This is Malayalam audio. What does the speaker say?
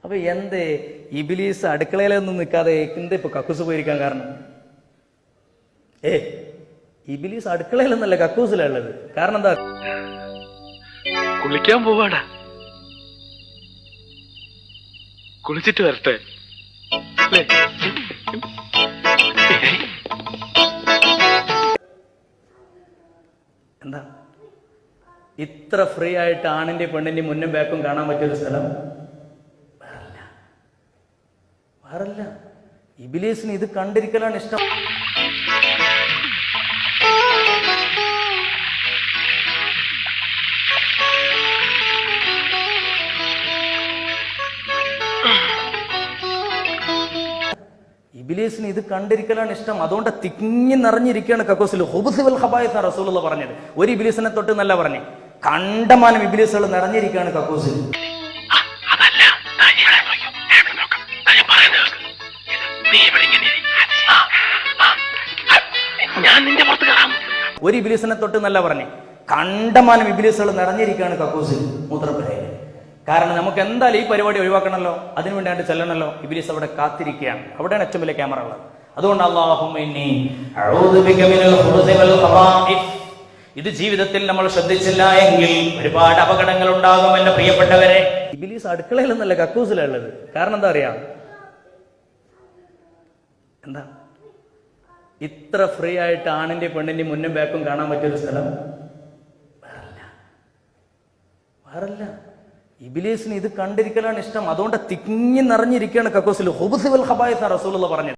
അപ്പൊ എന്തേ ഇബിലീസ് അടുക്കളയിലൊന്നും നിൽക്കാതെ എന്താ ഇപ്പൊ കക്കൂസ് പോയിരിക്കാൻ കാരണം? ഇബിലീസ് അടുക്കളയിലൊന്നല്ല കക്കൂസിലുള്ളത്. കാരണം എന്താ? കുളിക്കാൻ പോവാടാ, കുളിച്ചിട്ട് വരട്ടെ. എന്താ ഇത്ര ഫ്രീ ആയിട്ട് ആണിന്റെ പെണ്ണിന്റെ മുന്നും ബാക്കും കാണാൻ പറ്റിയൊരു സ്ഥലം വേറല്ല. ഇബിലീസിന് ഇത് കണ്ടിരിക്കലാണ് ഇഷ്ടം. ഇബിലീസിന് ഇത് കണ്ടിരിക്കലാണ് ഇഷ്ടം. അതുകൊണ്ട് തിങ്ങി നിറഞ്ഞിരിക്കുകയാണ് കക്കൂസിൽ. ഹുബ്സ് വൽ ഖബായിസ് റസൂലുള്ളാഹി പറഞ്ഞത്. ഒരു ഇബിലീസിനെ തൊട്ട് എന്നല്ല പറഞ്ഞേ, കണ്ടമാനം ഇബിലീസുകൾ നിറഞ്ഞിരിക്കുകയാണ് കക്കൂസിൽ. ഒരു ഇബിലീസിനെ തൊട്ട് എന്നല്ല പറഞ്ഞേ, കണ്ടമാനം ഇബിലീസുകൾ നിറഞ്ഞിരിക്കുകയാണ് കക്കൂസിൽ, മൂത്രപ്പുരയിൽ. കാരണം നമുക്ക് എന്തായാലും ഈ പരിപാടി ഒഴിവാക്കണമല്ലോ, അതിനു വേണ്ടിയാണ്ട് ചെല്ലണമല്ലോ. ഇബ്ലീസ് അവിടെ കാത്തിരിക്കുകയാണ്. അവിടെയാണ് ഏറ്റവും വലിയ ക്യാമറ ഉള്ളത്. അതുകൊണ്ട് ഇത് ജീവിതത്തിൽ നമ്മൾ ശ്രദ്ധിച്ചില്ല എങ്കിൽ ഒരുപാട് അപകടങ്ങൾ ഉണ്ടാകും എന്റെ പ്രിയപ്പെട്ടവരെ. ഇബ്ലീസ് അടുക്കളയിലൊന്നല്ല കക്കൂസിലുള്ളത്. കാരണം എന്താ അറിയാം? എന്താ ഇത്ര ഫ്രീ ആയിട്ട് ആണിന്റെ പെണ്ണിന്റെ മുന്നും ബാക്കും കാണാൻ പറ്റിയൊരു സ്ഥലം വേറല്ല. ഇബിലീസിന് ഇത് കണ്ടിരിക്കലാണ് ഇഷ്ടം. അതുകൊണ്ട് തിങ്ങി നിറഞ്ഞിരിക്കുകയാണ് കക്കൂസിൽ. ഹുബ്സ് വൽ ഖബായിസ് റസൂലുള്ളാഹി പറഞ്ഞത്.